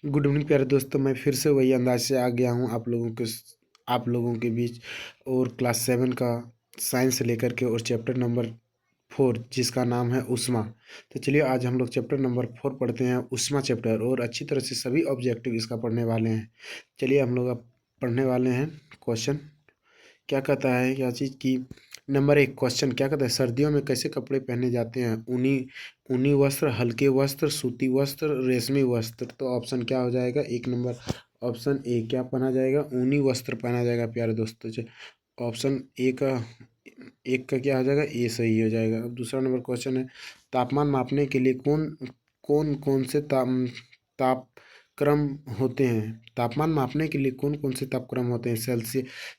Good evening प्यारे दोस्तों, मैं फिर से वही अंदाज से आ गया हूँ आप लोगों के बीच। और क्लास 7 का साइंस से लेकर के और चैप्टर नंबर 4 जिसका नाम है उष्मा। तो चलिए आज हम लोग चैप्टर नंबर 4 पढ़ते हैं, उष्मा चैप्टर, और अच्छी तरह से सभी ऑब्जेक्टिव इसका पढ़ने वाले हैं। चलिए हम लोग अब पढ़ने वाले हैं। क्वेश्चन क्या कहता है, क्या चीज़ की। नंबर 1 क्वेश्चन क्या कहता है, सर्दियों में कैसे कपड़े पहने जाते हैं? ऊनी ऊनी वस्त्र, हल्के वस्त्र, सूती वस्त्र, रेशमी वस्त्र। तो ऑप्शन क्या हो जाएगा? 1 नंबर ऑप्शन ए क्या पहना जाएगा? ऊनी वस्त्र पहना जाएगा प्यारे दोस्तों। ऑप्शन ए का क्या हो जाएगा? ए सही हो जाएगा। अब दूसरा नंबर क्वेश्चन है, तापमान मापने के लिए कौन कौन कौन से तापक्रम होते हैं? तापमान मापने के लिए कौन कौन से तापक्रम होते हैं?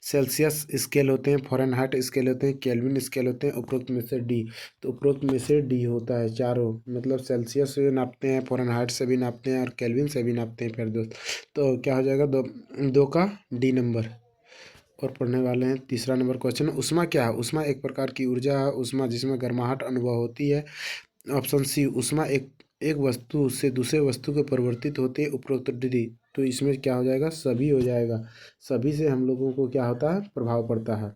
सेल्सियस स्केल होते हैं, फ़ारेनहाइट स्केल होते हैं, केल्विन स्केल होते हैं, उपरोक्त में से डी। तो उपरोक्त में से डी होता है चारों, मतलब सेल्सियस से नापते हैं, फ़ारेनहाइट से भी नापते हैं और केल्विन से भी नापते हैं फिर दोस्त। तो क्या हो जाएगा? दो दो का डी नंबर। और पढ़ने वाले हैं तीसरा नंबर क्वेश्चन, उष्मा क्या है? उष्मा एक प्रकार की ऊर्जा है, उष्मा जिसमें गर्माहट अनुभव होती है। ऑप्शन सी, उष्मा एक एक वस्तु से दूसरे वस्तु के परिवर्तित होते हैं, उपरोक्त डी। तो इसमें क्या हो जाएगा? सभी हो जाएगा। सभी से हम लोगों को क्या होता है? प्रभाव पड़ता है।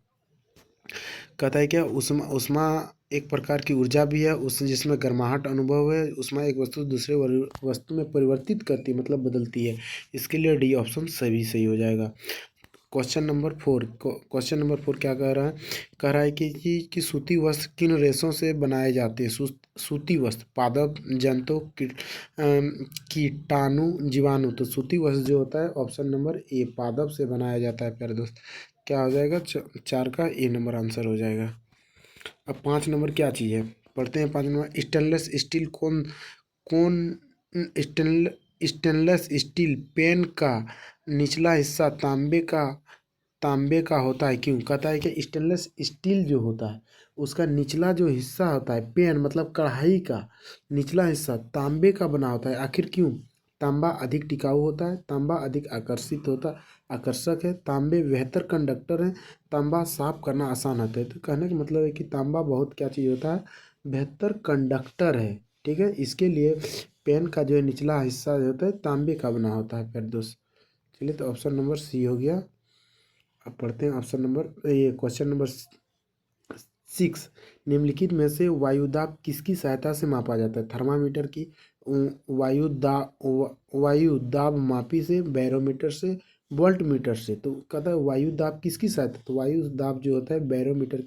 कहता है क्या, उष्मा उष्मा एक प्रकार की ऊर्जा भी है, उस जिसमें गर्माहट अनुभव है। उष्मा एक वस्तु दूसरे वस्तु में परिवर्तित करती है, मतलब बदलती है। इसके लिए डी ऑप्शन सभी सही हो जाएगा। क्वेश्चन नंबर 4 क्या कह रहा है? कह रहा है कि सूती वस्त्र किन रेशों से बनाए जाते हैं? सूती वस्त्र पादप, जंतु, कीटाणु, जीवाणु। तो सूती वस्त्र जो होता है ऑप्शन नंबर ए पादप से बनाया जाता है प्यारे दोस्त। क्या हो जाएगा? 4 का ए नंबर आंसर हो जाएगा। अब 5 नंबर क्या चीज़ है, पढ़ते हैं। 5 नंबर, स्टेनलेस स्टील कौन कौन स्टेनलेस स्टील पेन का निचला हिस्सा तांबे का होता है, क्यों? कहता है कि स्टेनलेस स्टील जो होता है उसका निचला जो हिस्सा होता है, पेन मतलब कढ़ाई का निचला हिस्सा तांबे का बना होता है। आखिर क्यों? तांबा अधिक टिकाऊ होता है, तांबा अधिक आकर्षक है, तांबे बेहतर कंडक्टर है, तांबा साफ करना आसान होता है। तो कहने का मतलब है कि तांबा बहुत क्या चीज़ होता है? बेहतर कंडक्टर है। ठीक है, इसके लिए पेन का जो निचला हिस्सा जो होता है तांबे का बना होता है फिर दोस्त। चलिए, तो ऑप्शन नंबर सी हो गया। अब पढ़ते हैं ऑप्शन नंबर ये क्वेश्चन नंबर 6, निम्नलिखित में से वायुदाब किसकी सहायता से मापा जाता है? थर्मामीटर की, वायुदाब मापी से, बैरोमीटर से, वोल्टमीटर से। तो कहता है वायुदाब किसकी सहायता? तो वायुदाब जो होता है बैरोमीटर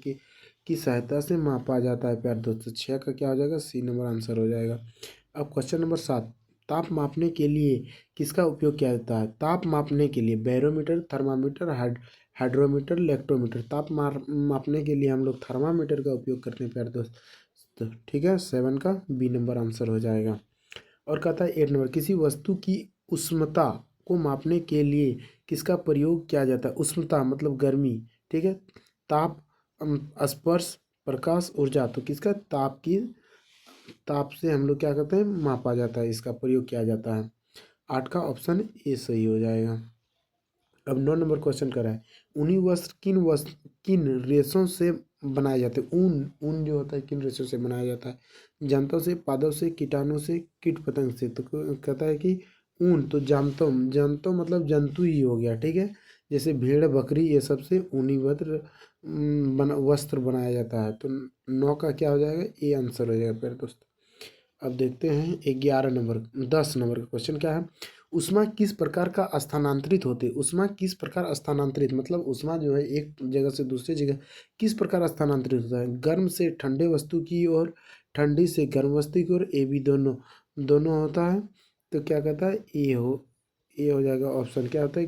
की सहायता से मापा जाता है प्यार दोस्तों। 6 का क्या हो जाएगा? सी नंबर आंसर हो जाएगा। अब क्वेश्चन नंबर 7, ताप मापने के लिए किसका उपयोग किया जाता है? ताप मापने के लिए बैरोमीटर, थर्मामीटर, हाइड्रोमीटर, इलेक्ट्रोमीटर। मापने के लिए हम लोग थर्मामीटर का उपयोग करते हैं प्यारे दोस्त। तो ठीक है, 7 का बी नंबर आंसर हो जाएगा। और कहता है 8 नंबर, किसी वस्तु की उष्णता को मापने के लिए किसका प्रयोग किया जाता है? उष्णता मतलब गर्मी। ठीक है, ताप, स्पर्श, प्रकाश, ऊर्जा। तो किसका? ताप से हम लोग क्या करते हैं? मापा जाता है, इसका प्रयोग किया जाता है। 8 का ऑप्शन ए सही हो जाएगा। अब 9 नंबर क्वेश्चन कर रहा है, ऊनी वस्त्र किन रेशों से बनाए जाते हैं? ऊन जो होता है किन रेशों से बनाया जाता है? जंतों से, पादप से, कीटाणु से, कीट पतंग से। तो कहता है कि ऊन तो जंतों मतलब जंतु ही हो गया। ठीक है, जैसे भेड़, बकरी, ये सब से ऊनी वस्त्र बनाया जाता है। तो 9 का क्या हो जाएगा? ए आंसर हो जाएगा फिर दोस्त। अब देखते हैं 10 नंबर का क्वेश्चन क्या है, उष्मा किस प्रकार का स्थानांतरित होते हैं? उष्मा किस प्रकार स्थानांतरित मतलब उष्मा जो है एक जगह से दूसरी जगह किस प्रकार स्थानांतरित होता है? गर्म से ठंडे वस्तु की ओर, ठंडी से गर्म वस्तु की ओर, ए बी दोनों दोनों होता है। तो क्या कहता है? ए हो जाएगा ऑप्शन। क्या होता है?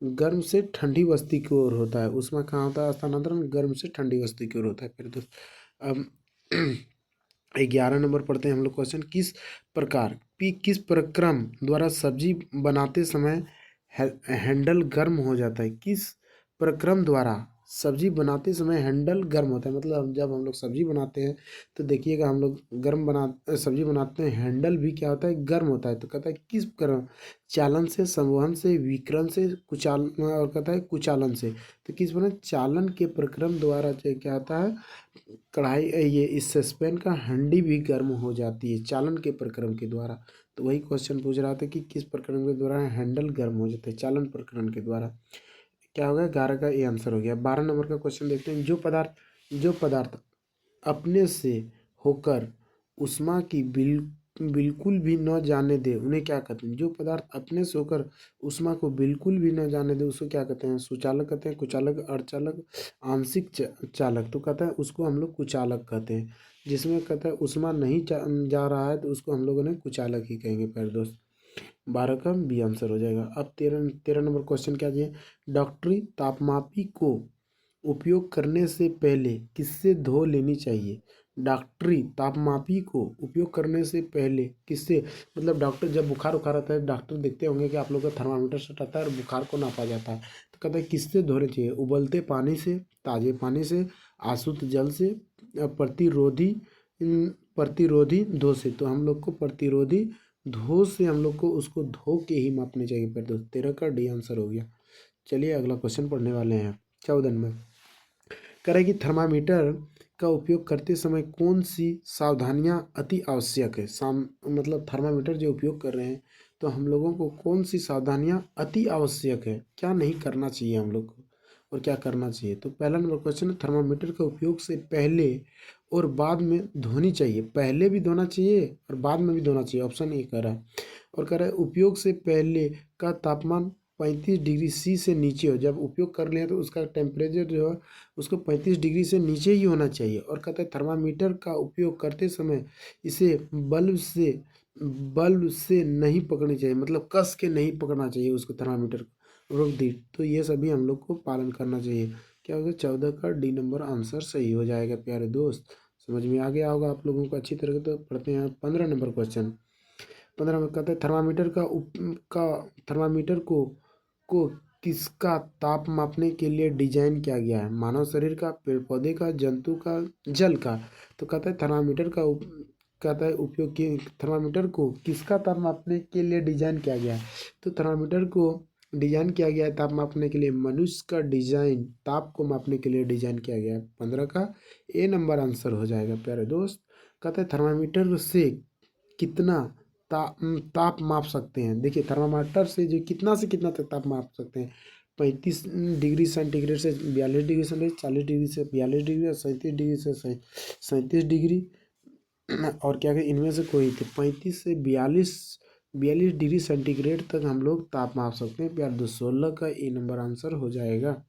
गर्म से ठंडी वस्तु की ओर होता है। उष्मा कहाँ होता है स्थानांतरण? गर्म से ठंडी वस्तु की ओर होता है फिर दोस्त। अब 11 नंबर पढ़ते हैं हम लोग क्वेश्चन, किस प्रक्रम द्वारा सब्जी बनाते समय हैंडल गर्म हो जाता है? किस प्रक्रम द्वारा सब्जी बनाते समय हैंडल गर्म होता है? मतलब जब हम लोग सब्जी बनाते हैं तो देखिएगा, हम लोग सब्जी बनाते हैं, हैंडल भी क्या होता है? गर्म होता है। तो कहता है किस क्रम? चालन से, संवहन से, विकिरण से, और कहता है कुचालन से। तो किस बना? चालन के प्रक्रम द्वारा जो क्या होता है, कढ़ाई ये इस सस्पेन का हंडी भी गर्म हो जाती है चालन के प्रक्रम के द्वारा। तो वही क्वेश्चन पूछ रहा था कि किस प्रकरण के द्वारा हैंडल गर्म हो जाता है, चालन प्रकरण के द्वारा। क्या होगा, 11 का ये आंसर हो गया। 12 नंबर का क्वेश्चन देखते हैं। जो पदार्थ अपने से होकर उष्मा की बिल्कुल भी न जाने दे उन्हें क्या कहते हैं। जो पदार्थ अपने से होकर उष्मा को बिल्कुल भी न जाने दे उसको क्या कहते हैं, सुचालक कहते हैं, कुचालक, अर्धचालक, आंशिक चालक। तो कहता है उसको हम लोग कुचालक कहते हैं। जिसमें कहता है उष्मा नहीं जा रहा है तो उसको हम लोगों ने कुचालक ही कहेंगे प्यारे दोस्त। 12 का बी आंसर हो जाएगा। अब तेरह तेरह नंबर क्वेश्चन क्या दिए। डॉक्टरी तापमापी को उपयोग करने से पहले किससे धो लेनी चाहिए। डॉक्टरी तापमापी को उपयोग करने से पहले किससे, मतलब डॉक्टर जब बुखार उखार आता है, डॉक्टर देखते होंगे कि आप लोग का थर्मामीटर सटाता है और बुखार को नापा जाता है, तो कहता है किससे धोने चाहिए। उबलते पानी से, ताजे पानी से, आशुद्ध जल से, प्रतिरोधी प्रतिरोधी धो से। तो हम लोग को प्रतिरोधी धो से हम लोग को उसको धो के ही मापने चाहिए। फिर दोस्त 13 का डी आंसर हो गया। चलिए अगला क्वेश्चन पढ़ने वाले हैं। 14 में कह रहा है कि थर्मामीटर का उपयोग करते समय कौन सी सावधानियां अति आवश्यक है। मतलब थर्मामीटर जो उपयोग कर रहे हैं तो हम लोगों को कौन सी सावधानियां अति आवश्यक है, क्या नहीं करना चाहिए हम लोग को और क्या करना चाहिए। तो पहला नंबर क्वेश्चन है, थर्मामीटर का उपयोग से पहले और बाद में धोनी चाहिए। पहले भी धोना चाहिए और बाद में भी धोना चाहिए, ऑप्शन ए कह रहा है। और कह रहा है उपयोग से पहले का तापमान 35 डिग्री सी से नीचे हो। जब उपयोग कर लें तो उसका टेम्परेचर जो है उसको 35 डिग्री से नीचे ही होना चाहिए। और कहता है थर्मामीटर का उपयोग करते समय इसे बल्ब से नहीं पकड़नी चाहिए, मतलब कस के नहीं पकड़ना चाहिए उसको, थर्मामीटर को रोक दी। तो ये सभी हम लोग को पालन करना चाहिए। क्या होगा, 14 का डी नंबर आंसर सही हो जाएगा प्यारे दोस्त। समझ में आ गया होगा आप लोगों को अच्छी तरह से। तो पढ़ते हैं 15 नंबर क्वेश्चन। 15 में कहते हैं थर्मामीटर को किसका ताप मापने के लिए डिजाइन किया गया है। मानव शरीर का, पेड़ पौधे का, जंतु का, जल का। तो कहता है कहता है उपयोग की थर्मामीटर को किसका ताप मापने के लिए डिजाइन किया गया है। तो थर्मामीटर को डिजाइन किया गया है ताप मापने के लिए, मनुष्य का डिजाइन ताप को मापने के लिए डिजाइन किया गया है। 15 का ए नंबर आंसर हो जाएगा प्यारे दोस्त। कहता है थर्मामीटर से कितना ताप माप सकते हैं। देखिए थर्मामीटर से जो कितना से कितना तक ताप माप सकते हैं। 35 डिग्री सेंटीग्रेड से 42 डिग्री सेंटीग्रेड, 40 डिग्री से 42 डिग्री और 37 डिग्री से 37 डिग्री। और क्या कहें, इनमें से कोई थे 35 से 42 डिग्री सेंटीग्रेड तक हम लोग ताप माप सकते हैं प्यार दो। 16 का ए नंबर आंसर हो जाएगा।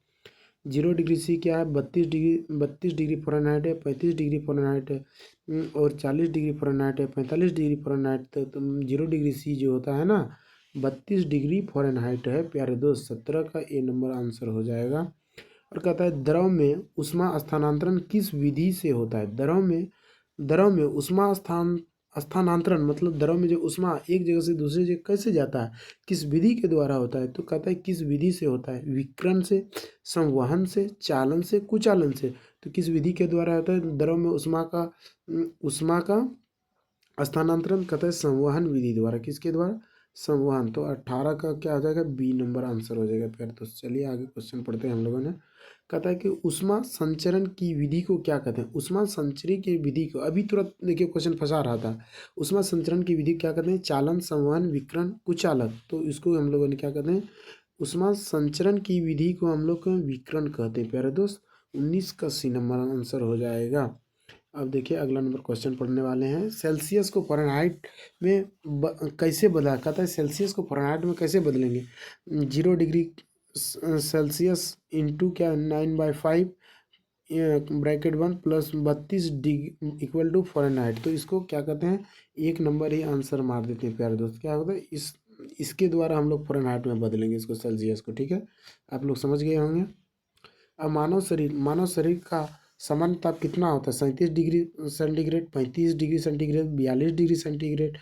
0 डिग्री सी क्या है, 32 डिग्री फ़ारेनहाइट है, 35 डिग्री फ़ारेनहाइट है, और 40 डिग्री फ़ारेनहाइट है, 45 डिग्री फ़ारेनहाइट। तो तुम 0 डिग्री सी जो होता है ना, 32 डिग्री फ़ारेनहाइट है प्यारे दोस्त। 17 का ए नंबर आंसर हो जाएगा। और कहता है द्रव में उष्मा स्थानांतरण किस विधि से होता है। द्रव में उष्मा स्थानांतरण मतलब द्रव में जो उष्मा एक जगह से दूसरी जगह कैसे जाता है, किस विधि के द्वारा होता है। तो कहता है किस विधि से होता है, विकिरण से, संवहन से, चालन से, कुचालन से। तो किस विधि के द्वारा होता है द्रव में उष्मा का स्थानांतरण, कहता है संवहन विधि द्वारा। किसके द्वारा, संवहन। तो 18 का क्या हो जाएगा, बी नंबर आंसर हो जाएगा फिर। तो चलिए आगे क्वेश्चन पढ़ते हैं हम लोगों ने। कहता है कि उष्मा संचरण की विधि को क्या कहते हैं। उष्मा संचरण की विधि को अभी तुरंत देखिए क्वेश्चन फंसा रहा था। उष्मा संचरण की विधि क्या कहते हैं, चालन, संवहन, विकिरण, कुचालक। तो इसको हम लोगों ने क्या कहते हैं, उष्मा संचरण की विधि को हम लोग विकिरण कहते हैं प्यारे दोस्त। 19 का सी नंबर आंसर हो जाएगा। अब देखिए अगला नंबर क्वेश्चन पढ़ने वाले हैं। सेल्सियस को फ़ारेनहाइट में कैसे बदला, कहता है सेल्सियस को फ़ारेनहाइट में कैसे बदलेंगे। 0 डिग्री सेल्सियस इंटू क्या 9/5 bracket 1 plus 32 degree equal to Fahrenheit. तो इसको क्या कहते हैं, एक नंबर ही आंसर मार देते हैं प्यारे दोस्त। क्या होता है, इसके द्वारा हम लोग फ़ारेनहाइट में बदलेंगे इसको, सेल्सियस को। ठीक है, आप लोग समझ गए होंगे। अब मानव शरीर का सामान्य ताप कितना होता है, 37 degree centigrade, 35 degree centigrade, 42 degree centigrade,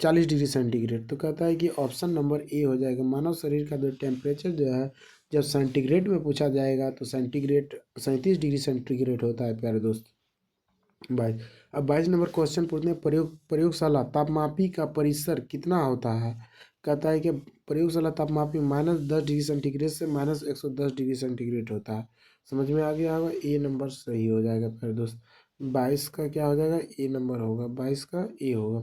40 degree centigrade. तो कहता है कि ऑप्शन नंबर ए हो जाएगा। मानव शरीर का जो टेम्परेचर जो है जब सेंटीग्रेड में पूछा जाएगा तो सेंटीग्रेड 37 डिग्री सेंटीग्रेड होता है प्यारे दोस्त। 22। अब 22 नंबर क्वेश्चन पूछते हैं, प्रयोगशाला तापमापी का परिसर कितना होता है। कहता है कि प्रयोगशाला तापमापी -10 डिग्री सेंटीग्रेड से -110 डिग्री सेंटीग्रेड होता है। समझ में आ गया होगा, ए नंबर सही हो जाएगा फिर दोस्त। 22 का क्या हो जाएगा, ए नंबर होगा, 22 का ए होगा।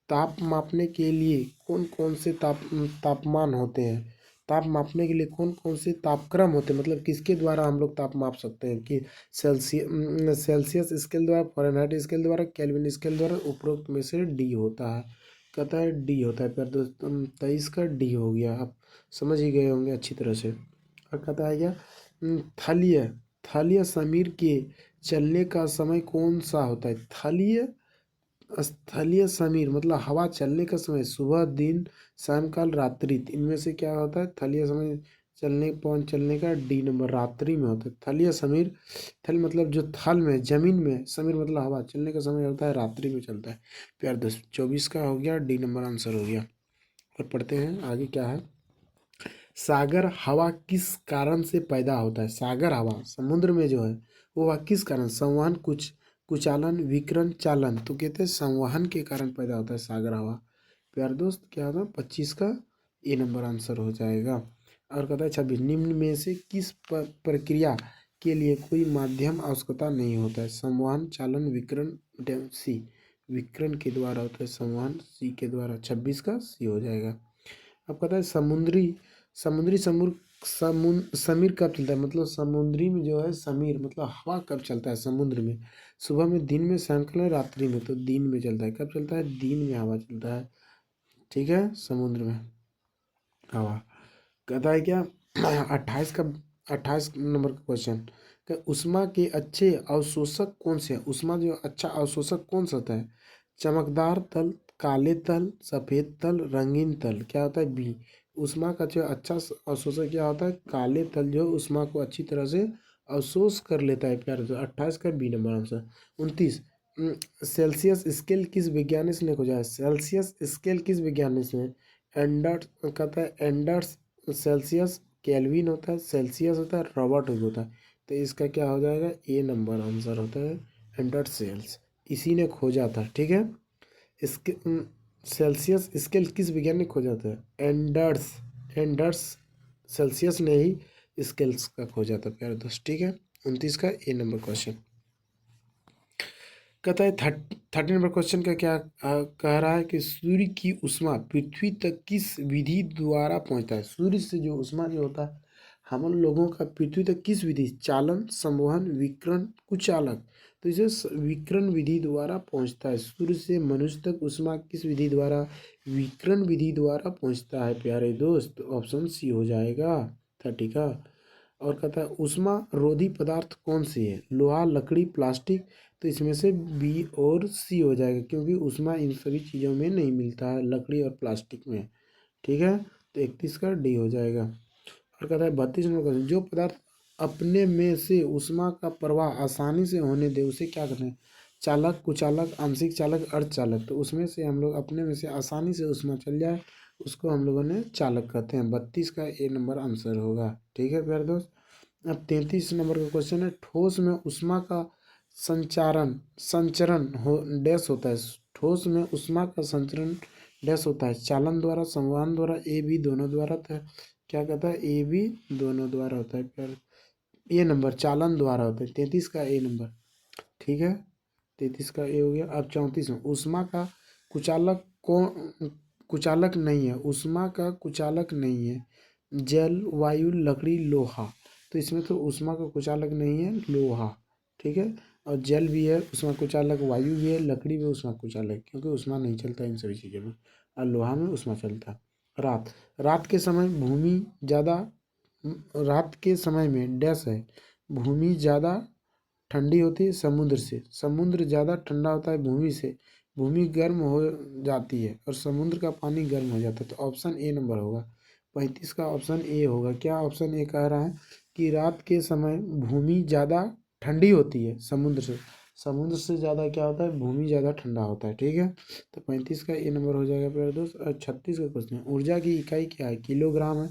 ताप मापने के लिए कौन कौन से तापमान होते हैं? ताप मापने के लिए कौन कौन से तापक्रम होते हैं, मतलब किसके द्वारा हम लोग ताप माप सकते हैं? कि सेल्सियस स्केल द्वारा, फ़ारेनहाइट स्केल द्वारा, केल्विन स्केल द्वारा, उपरोक्त में से डी होता है। कहता है डी होता है। फिर दोस्तों 23 का डी हो गया, आप समझ ही गए होंगे अच्छी तरह से। और कहता है क्या, थलीय थलीय समीर के चलने का समय कौन सा होता है? स्थलीय समीर मतलब हवा चलने का समय सुबह, दिन, सायंकाल, रात्रि। इनमें से क्या होता है थलीय समय चलने, पवन चलने का? डी नंबर, रात्रि में होता है थलीय समीर। थल मतलब जो थल में, जमीन में, समीर मतलब हवा चलने का समय होता है रात्रि में चलता है। प्यार दोस्त 24 का हो गया, डी नंबर आंसर हो गया। और पढ़ते हैं आगे क्या है। सागर हवा किस कारण से पैदा होता है? सागर हवा समुद्र में जो है वो हवा किस कारण? संवहन, कुचालन, विकिरण, चालन। तो कहते हैं संवहन के कारण पैदा होता है सागर हवा। प्यार दोस्त क्या होगा 25 का ए नंबर आंसर हो जाएगा। और कहता है 26 निम्न में से किस प्रक्रिया के लिए कोई माध्यम आवश्यकता नहीं होता है? संवहन, चालन, विकिरण। सी विकिरण के द्वारा होता है संवहन, सी के द्वारा। 26 का सी हो जाएगा। अब कहता है समुद्री समुद्री समीर कब चलता है? मतलब समुद्री में जो है समीर मतलब हवा कब चलता है समुद्र में? सुबह में, दिन में, सायंकाल में, रात्रि में। तो दिन में चलता है। कब चलता है? दिन में हवा चलता है। ठीक है, समुद्र में हवा। कहता है क्या 28 नंबर का क्वेश्चन, कि उष्मा के अच्छे अवशोषक कौन से हैं? उष्मा जो अच्छा अवशोषक कौन सा होता है? चमकदार तल, काले तल, सफ़ेद तल, रंगीन तल। क्या होता है? बी। उष्मा का जो अच्छा अवशोषक क्या होता है? काले तल जो उष्मा को अच्छी तरह से अवशोष कर लेता है। प्यार तो 28 का B number answer. 29 Celsius scale किस वैज्ञानिक ने खोजा है? सेल्सियस स्केल किस वैज्ञानिक ने? एंडर्स कहता है एंडर्स, सेल्सियस, केल्विन होता है, सेल्सियस होता है, रॉबर्ट होता है। तो इसका क्या हो जाएगा? ए नंबर आंसर होता है एंडर्स सेल्स, इसी ने खोजा था। ठीक है, इसके सेल्सियस स्केल किस विज्ञान ने खोजा था? एंडर्स एंडर्स सेल्सियस ने ही स्केल्स का खोजा था प्यारे दोस्त। ठीक है, 29 का ए नंबर क्वेश्चन। कहता है 30 नंबर क्वेश्चन का क्या कह रहा है कि सूर्य की ऊष्मा पृथ्वी तक किस विधि द्वारा पहुंचता है? सूर्य से जो ऊष्मा जो होता है हम लोगों का पृथ्वी तक किस विधि? चालन, संवहन, विकिरण, कुचालक। तो इसे विकिरण विधि द्वारा पहुंचता है। सूर्य से मनुष्य तक ऊष्मा किस विधि द्वारा? विकिरण विधि द्वारा पहुंचता है प्यारे दोस्त। ऑप्शन सी हो जाएगा 30 का। और कहता है ऊष्मा रोधी पदार्थ कौन सी है? लोहा, लकड़ी, प्लास्टिक। तो इसमें से बी और सी हो जाएगा, क्योंकि ऊष्मा इन सभी चीज़ों में नहीं मिलता है, लकड़ी और प्लास्टिक में। ठीक है, तो 31 का डी हो जाएगा। और कहता है 32 नंबर क्वेश्चन, जो पदार्थ अपने में से ऊष्मा का प्रवाह आसानी से होने दे उसे क्या कहते हैं? चालक, कुचालक, आंशिक चालक, अर्धचालक। तो उसमें से हम लोग अपने में से आसानी से ऊष्मा चल जाए उसको हम लोगों ने चालक कहते हैं। 32 का ए नंबर आंसर होगा। ठीक है प्यारे दोस्त। अब 33 नंबर का क्वेश्चन है, ठोस में ऊष्मा का संचरण हो डैश होता है? ठोस में ऊष्मा का संचरण डैश होता है? चालन द्वारा, संवहन द्वारा, ए बी दोनों द्वारा था। क्या कहता है? ए बी दोनों द्वारा होता है प्यार। ए नंबर चालन द्वारा होता है। 33 का ए नंबर। ठीक है, 33 का ए हो गया। अब 34 में ऊष्मा का कुचालक कौन? कुचालक नहीं है, ऊष्मा का कुचालक नहीं है। जल, वायु, लकड़ी, लोहा। तो इसमें तो ऊष्मा का कुचालक नहीं है, लोहा। ठीक है, और जल भी है ऊष्मा कुचालक, वायु भी है, लकड़ी भी ऊष्मा कुचालक, क्योंकि ऊष्मा नहीं चलता इन सभी चीज़ों में, और लोहा में ऊष्मा चलता है। रात रात के समय भूमि ज़्यादा, रात के समय में डैश है, भूमि ज़्यादा ठंडी होती है समुद्र से, समुद्र ज़्यादा ठंडा होता है भूमि से, भूमि गर्म हो जाती है और समुद्र का पानी गर्म हो जाता है। तो ऑप्शन ए नंबर होगा। 35 का ऑप्शन ए होगा। क्या ऑप्शन ए कह रहा है? कि रात के समय भूमि ज़्यादा ठंडी होती है समुद्र से ज़्यादा क्या होता है? भूमि ज़्यादा ठंडा होता है। ठीक है, तो 35 का ए नंबर हो जाएगा प्यारे दोस्त। और 36 का क्वेश्चन, ऊर्जा की इकाई क्या है? किलोग्राम है,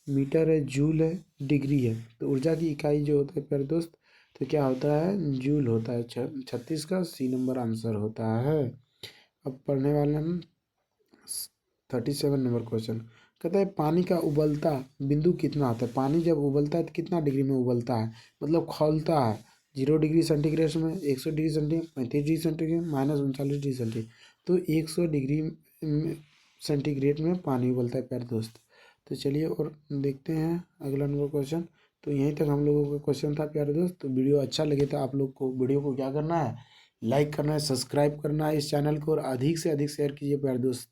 मीटर है, जूल है, डिग्री है। तो ऊर्जा की इकाई जो होता है प्यारे दोस्त, तो क्या होता है? जूल होता है। 36 का सी नंबर आंसर होता है। अब पढ़ने वाले हम 37 नंबर क्वेश्चन। कहता है पानी का उबलता बिंदु कितना होता है? पानी जब उबलता है तो कितना डिग्री में उबलता है, मतलब खौलता है? 0 डिग्री सेंटीग्रेड में, 100 degree centigrade, 35 degree centigrade, -39 degree centigrade. तो 100 डिग्री सेंटीग्रेड में पानी उबलता है प्यारे दोस्त। तो चलिए और देखते हैं अगला नंबर क्वेश्चन। तो यहीं तक हम लोगों का क्वेश्चन था प्यारे दोस्त। तो वीडियो अच्छा लगे तो आप लोग को वीडियो को क्या करना है, लाइक करना है, सब्सक्राइब करना है इस चैनल को, और अधिक से अधिक शेयर कीजिए प्यारे दोस्त।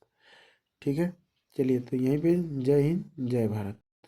ठीक है, चलिए तो यहीं पे जय हिंद जय भारत।